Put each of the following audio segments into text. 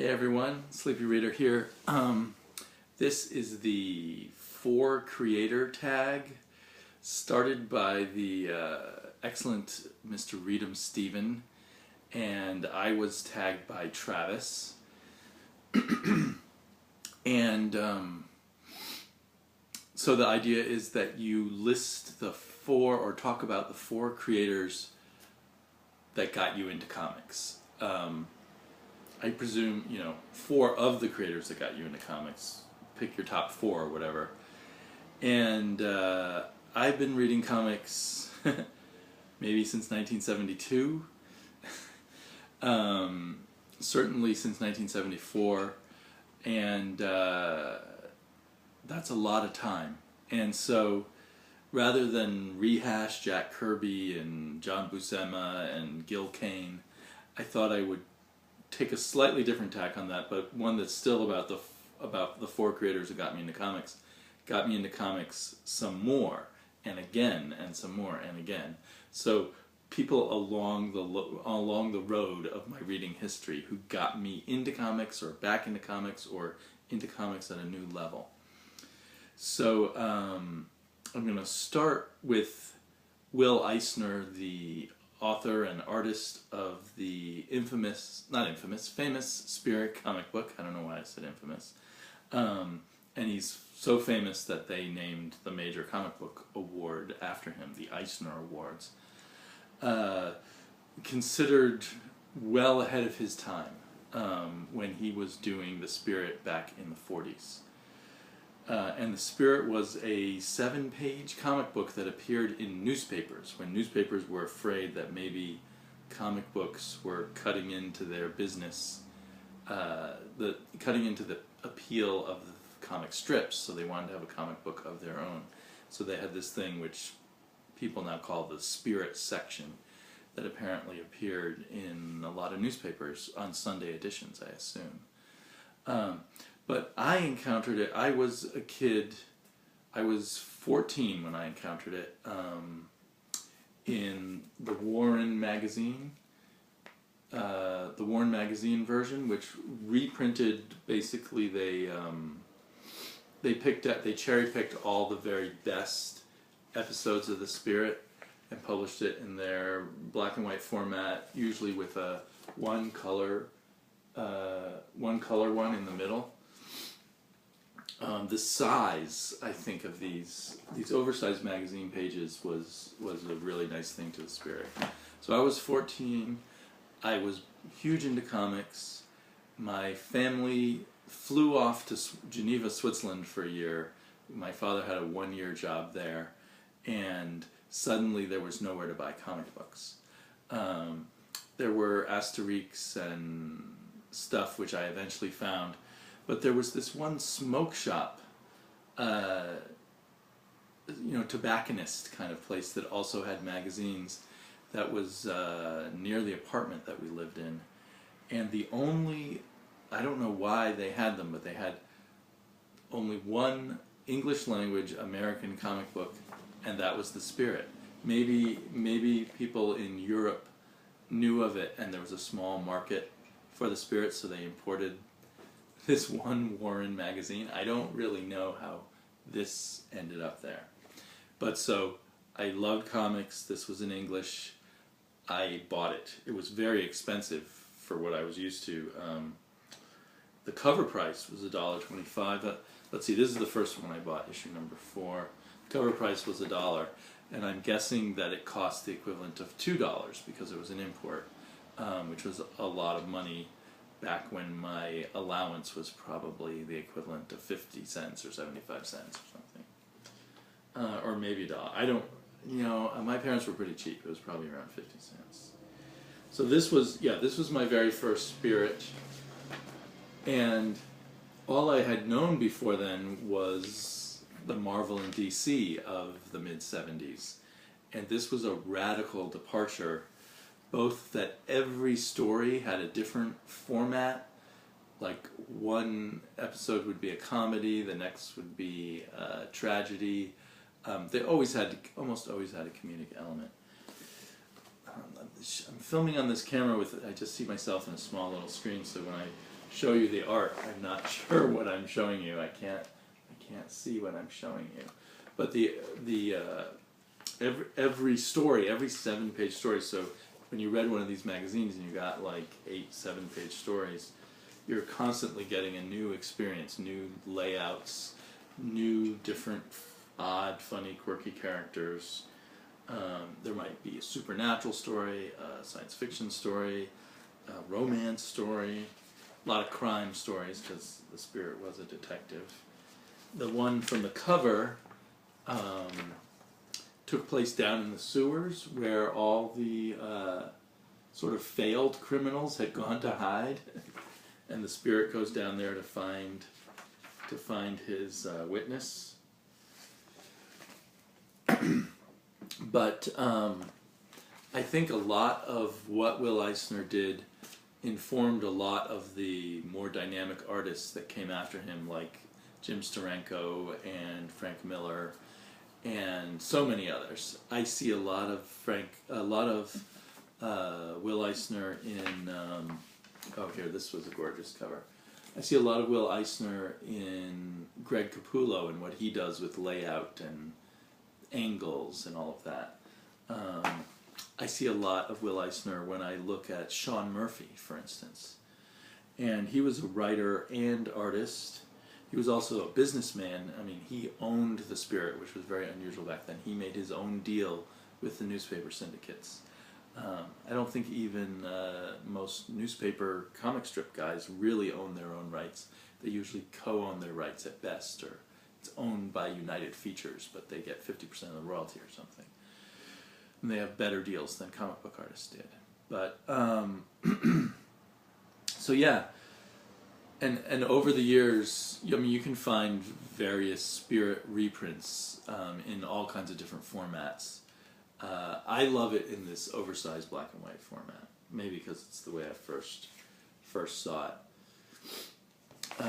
Hey everyone, Sleepy Reader here. This is the For Creator tag started by the excellent Mr. Read'em Steven, and I was tagged by Travis. And so the idea is that you list the four, or talk about the four creators that got you into comics. I presume, four of the creators that got you into comics. Pick your top four or whatever. And I've been reading comics maybe since 1972. Certainly since 1974. And that's a lot of time. And so rather than rehash Jack Kirby and John Buscema and Gil Kane, I thought I would take a slightly different tack on that, but one that's still about the four creators that got me into comics some more, and again, and some more, and again. So people along the road of my reading history who got me into comics, or back into comics, or into comics at a new level. So I'm going to start with Will Eisner, the author and artist of the famous Spirit comic book. I don't know why I said infamous. And he's so famous that they named the major comic book award after him, the Eisner Awards. Considered well ahead of his time when he was doing the Spirit back in the 40s. And the Spirit was a 7-page comic book that appeared in newspapers when newspapers were afraid that maybe comic books were cutting into their business, cutting into the appeal of the comic strips, so they wanted to have a comic book of their own. So they had this thing which people now call the Spirit section that apparently appeared in a lot of newspapers on Sunday editions, I assume. But I encountered it, I was a kid, I was 14 when I encountered it, in the Warren magazine, version, which reprinted, basically they cherry-picked all the very best episodes of The Spirit and published it in their black and white format, usually with a one color one in the middle. The size, I think, of these oversized magazine pages was a really nice thing to The Spirit. So I was 14. I was huge into comics. My family flew off to Geneva, Switzerland for a year. My father had a 1-year job there, and suddenly there was nowhere to buy comic books. There were Asterix and stuff which I eventually found, but there was this one smoke shop, tobacconist kind of place that also had magazines that was near the apartment that we lived in. And I don't know why they had them, but they had only one English language American comic book, and that was The Spirit. Maybe people in Europe knew of it, and there was a small market for The Spirit, so they imported this one Warren magazine. I don't really know how this ended up there. But so, I loved comics, this was in English, I bought it. It was very expensive for what I was used to. The cover price was $1.25. Let's see, this is the first one I bought, issue number 4. The cover price was $1, and I'm guessing that it cost the equivalent of $2 because it was an import, which was a lot of money back when my allowance was probably the equivalent of 50 cents or 75 cents or something. Or maybe $1. I don't, my parents were pretty cheap. It was probably around 50 cents. So this was my very first Spirit. And all I had known before then was the Marvel and DC of the mid-70s. And this was a radical departure, both that every story had a different format. Like one episode would be a comedy, the next would be a tragedy. They almost always had a comedic element. I'm filming on this camera I just see myself in a small little screen, so when I show you the art. I'm not sure what I'm showing you. I can't see what I'm showing you. But every story, every 7-page story. So when you read one of these magazines and you got like 8 7-page stories, you're constantly getting a new experience, new layouts, new different odd, funny, quirky characters. There might be a supernatural story, a science fiction story, a romance story, a lot of crime stories because the spirit was a detective. The one from the cover took place down in the sewers where all the sort of failed criminals had gone to hide, and the spirit goes down there to find his witness. But I think a lot of what Will Eisner did informed a lot of the more dynamic artists that came after him, like Jim Steranko and Frank Miller, and so many others. I see a lot of Will Eisner in. Oh, here, this was a gorgeous cover. I see a lot of Will Eisner in Greg Capullo and what he does with layout and angles and all of that. I see a lot of Will Eisner when I look at Sean Murphy, for instance. And he was a writer and artist. He was also a businessman. I mean, he owned the Spirit, which was very unusual back then. He made his own deal with the newspaper syndicates. I don't think even most newspaper comic strip guys really own their own rights. They usually co-own their rights at best, or it's owned by United Features, but they get 50% of the royalty or something. And they have better deals than comic book artists did. But, so yeah. And over the years, I mean, you can find various Spirit reprints in all kinds of different formats. I love it in this oversized black and white format. Maybe because it's the way I first saw it.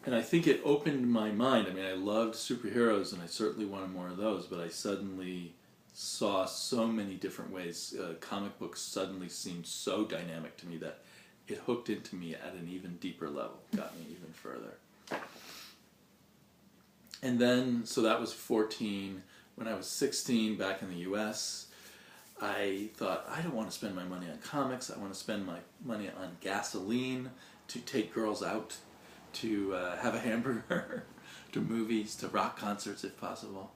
And I think it opened my mind. I mean, I loved superheroes, and I certainly wanted more of those, but I suddenly saw so many different ways. Comic books suddenly seemed so dynamic to me that it hooked into me at an even deeper level, got me even further. And then, so that was 14. When I was 16, back in the US, I thought, I don't want to spend my money on comics. I want to spend my money on gasoline, to take girls out, to have a hamburger, to movies, to rock concerts if possible.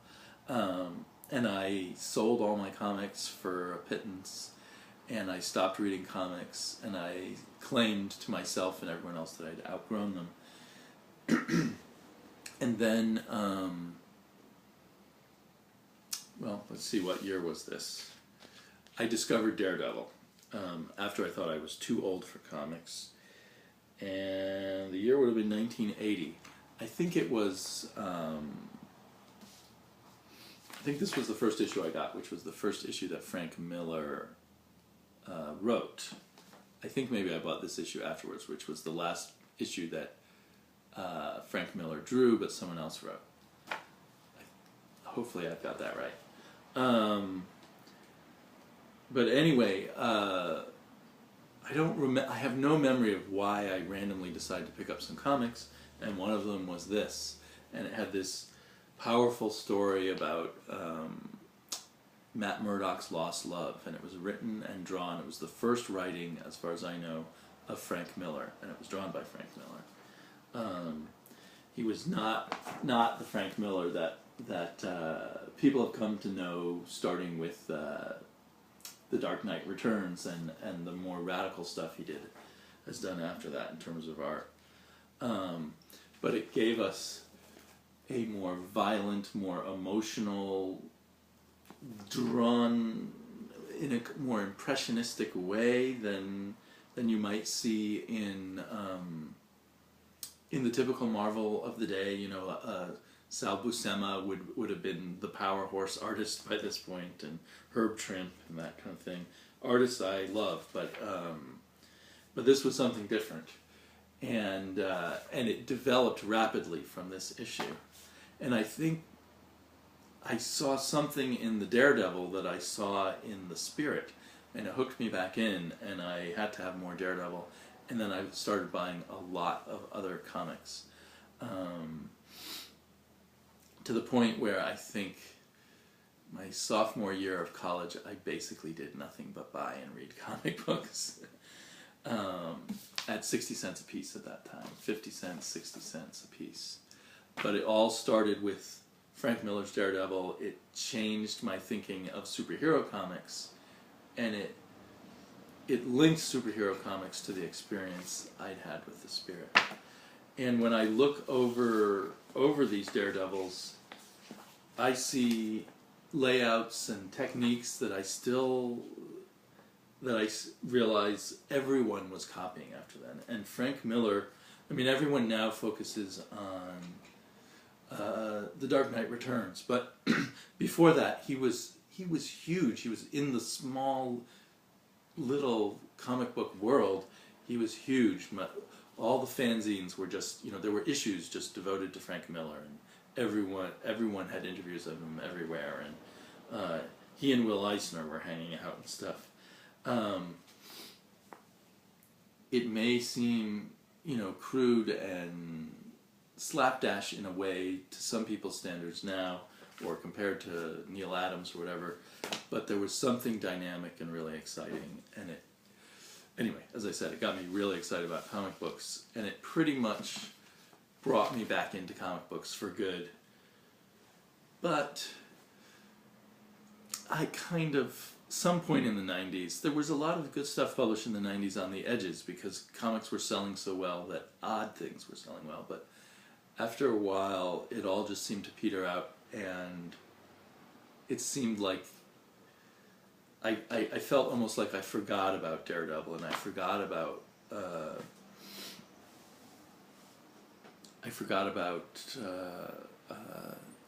And I sold all my comics for a pittance, and I stopped reading comics, and I claimed to myself and everyone else that I'd outgrown them. And then, well, let's see, what year was this? I discovered Daredevil after I thought I was too old for comics. And the year would have been 1980. I think it was, I think this was the first issue I got, which was the first issue that Frank Miller wrote. I think maybe I bought this issue afterwards, which was the last issue that Frank Miller drew, but someone else wrote. Hopefully I've got that right. But anyway, I have no memory of why I randomly decided to pick up some comics, and one of them was this, and it had this powerful story about Matt Murdock's lost love, and it was written and drawn. It was the first writing, as far as I know, of Frank Miller, and it was drawn by Frank Miller. He was not the Frank Miller that people have come to know, starting with The Dark Knight Returns and the more radical stuff he has done after that in terms of art. But it gave us a more violent, more emotional, drawn in a more impressionistic way than you might see in the typical Marvel of the day. You know, Sal Buscema would have been the power horse artist by this point, and Herb Trimp and that kind of thing. Artists I love, but this was something different, and it developed rapidly from this issue. And I think I saw something in the Daredevil that I saw in the Spirit, and it hooked me back in, and I had to have more Daredevil. And then I started buying a lot of other comics, to the point where I think my sophomore year of college, I basically did nothing but buy and read comic books at 60 cents a piece at that time, 50 cents, 60 cents a piece. But it all started with Frank Miller's Daredevil. It changed my thinking of superhero comics, and it linked superhero comics to the experience I'd had with the Spirit. And when I look over these Daredevils, I see layouts and techniques that I realize everyone was copying after then. And Frank Miller, I mean, everyone now focuses on The Dark Knight Returns, but before that, he was huge. He was in the small little comic book world. He was huge. All the fanzines were just, there were issues just devoted to Frank Miller, and everyone had interviews of him everywhere, and he and Will Eisner were hanging out and stuff. It may seem, crude and slapdash in a way to some people's standards now, or compared to Neil Adams or whatever, but there was something dynamic and really exciting, and anyway, as I said, it got me really excited about comic books, and it pretty much brought me back into comic books for good. But I some point in the 90s, there was a lot of good stuff published in the 90s on the edges, because comics were selling so well that odd things were selling well, but after a while, it all just seemed to peter out, and it seemed like I felt almost like I forgot about Daredevil, and I forgot about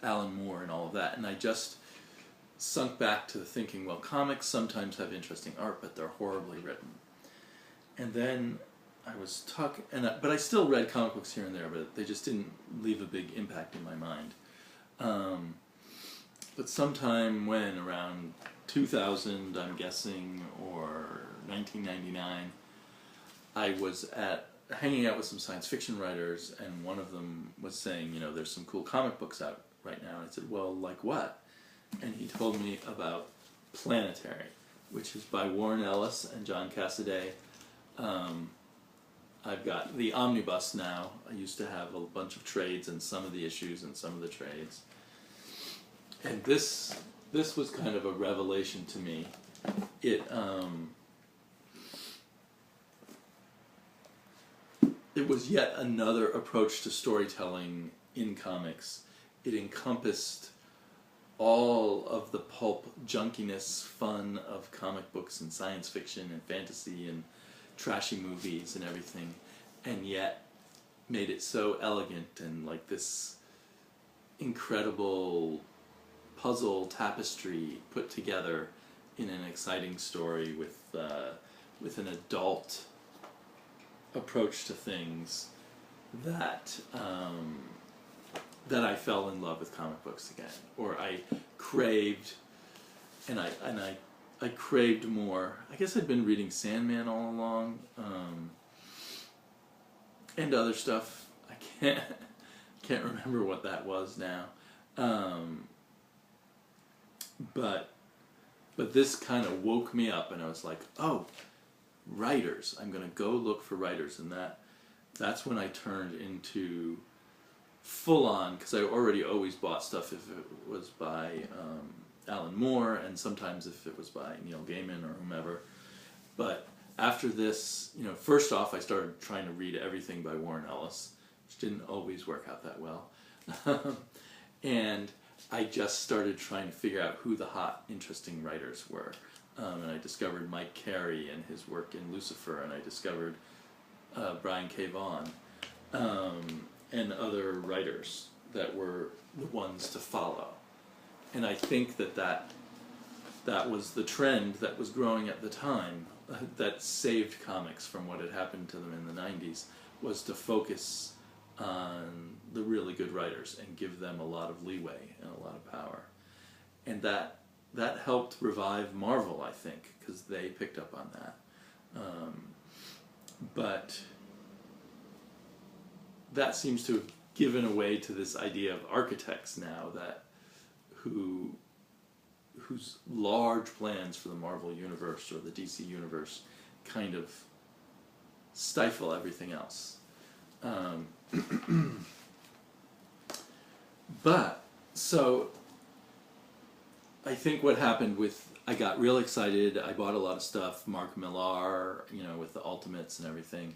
Alan Moore and all of that, and I just sunk back to thinking, well, comics sometimes have interesting art, but they're horribly written. And then I was but I still read comic books here and there, but they just didn't leave a big impact in my mind. But sometime around 2000, I'm guessing, or 1999, I was hanging out with some science fiction writers, and one of them was saying, there's some cool comic books out right now. And I said, well, like what? And he told me about Planetary, which is by Warren Ellis and John Cassaday. I've got the omnibus now. I used to have a bunch of trades and some of the issues and some of the trades. And this was kind of a revelation to me. It was yet another approach to storytelling in comics. It encompassed all of the pulp junkiness fun of comic books and science fiction and fantasy and trashy movies and everything, and yet made it so elegant and like this incredible puzzle tapestry put together in an exciting story with an adult approach to things that I fell in love with comic books again, or I craved, and I craved more. I guess I'd been reading Sandman all along, and other stuff. I can't remember what that was now, but this kind of woke me up, and I was like, oh, writers! I'm going to go look for writers, and that's when I turned into full on, because I already always bought stuff if it was by Alan Moore, and sometimes if it was by Neil Gaiman or whomever. But after this, first off, I started trying to read everything by Warren Ellis, which didn't always work out that well. And I just started trying to figure out who the hot, interesting writers were. And I discovered Mike Carey and his work in Lucifer, and I discovered Brian K. Vaughan, and other writers that were the ones to follow. And I think that was the trend that was growing at the time, that saved comics from what had happened to them in the 90s, was to focus on the really good writers and give them a lot of leeway and a lot of power. And that helped revive Marvel, I think, because they picked up on that. but that seems to have given away to this idea of architects now that whose large plans for the Marvel universe or the DC universe kind of stifle everything else. But so I think what happened with, I got real excited. I bought a lot of stuff, Mark Millar, with the Ultimates and everything.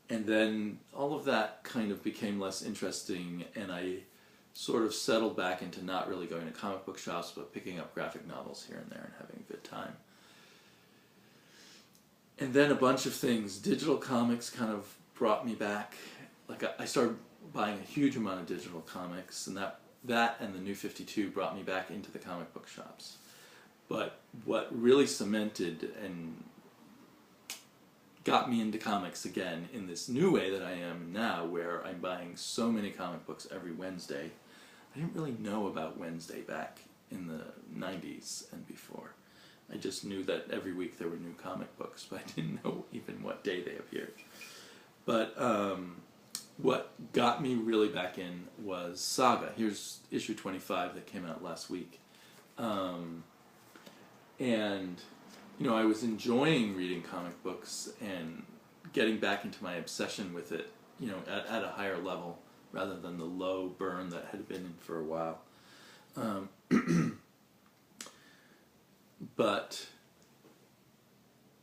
And then all of that kind of became less interesting, and I sort of settled back into not really going to comic book shops, but picking up graphic novels here and there and having a good time. And then a bunch of things. Digital comics kind of brought me back. Like I started buying a huge amount of digital comics, and that and the New 52 brought me back into the comic book shops. But what really cemented and got me into comics again in this new way that I am now, where I'm buying so many comic books every Wednesday. I didn't really know about Wednesday back in the 90s and before. I just knew that every week there were new comic books, but I didn't know even what day they appeared. But what got me really back in was Saga. Here's issue 25 that came out last week. And I was enjoying reading comic books and getting back into my obsession with it, at a higher level rather than the low burn that had been in for a while. But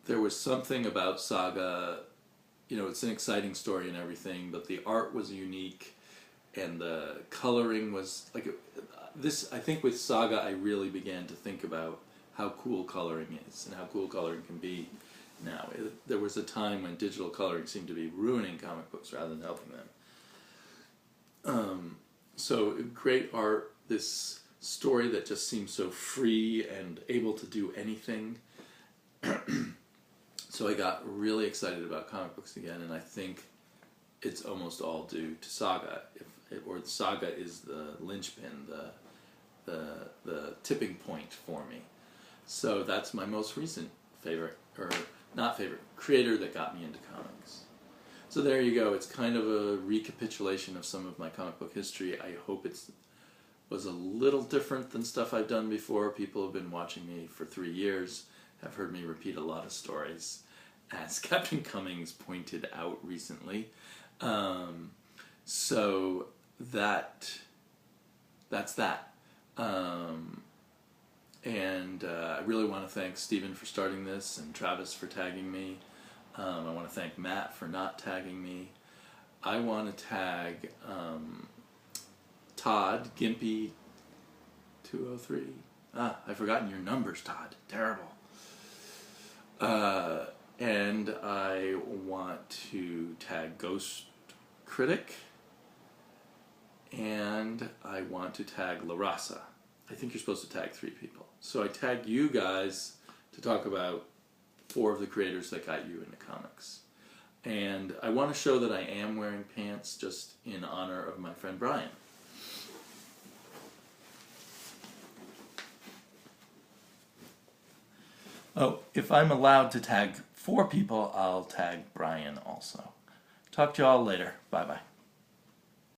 there was something about Saga, it's an exciting story and everything, but the art was unique and the coloring was like this. I think with Saga I really began to think about how cool coloring is and how cool coloring can be now. There was a time when digital coloring seemed to be ruining comic books rather than helping them. So great art, this story that just seems so free and able to do anything. So I got really excited about comic books again, and I think it's almost all due to Saga. Or Saga is the linchpin, the tipping point for me. So that's my most recent favorite, or not favorite, creator that got me into comics. So there you go. It's kind of a recapitulation of some of my comic book history. I hope it was a little different than stuff I've done before. People have been watching me for 3 years, have heard me repeat a lot of stories, as Captain Cummings pointed out recently. So that's that. And I really want to thank Stephen for starting this and Travis for tagging me. I want to thank Matt for not tagging me. I want to tag Todd, Gimpy203. I've forgotten your numbers, Todd. Terrible. And I want to tag GhostCritic. And I want to tag LahRasa. I think you're supposed to tag 3 people. So I tagged you guys to talk about 4 of the creators that got you into comics. And I want to show that I am wearing pants just in honor of my friend Brian. Oh, if I'm allowed to tag 4 people, I'll tag Brian also. Talk to you all later. Bye-bye.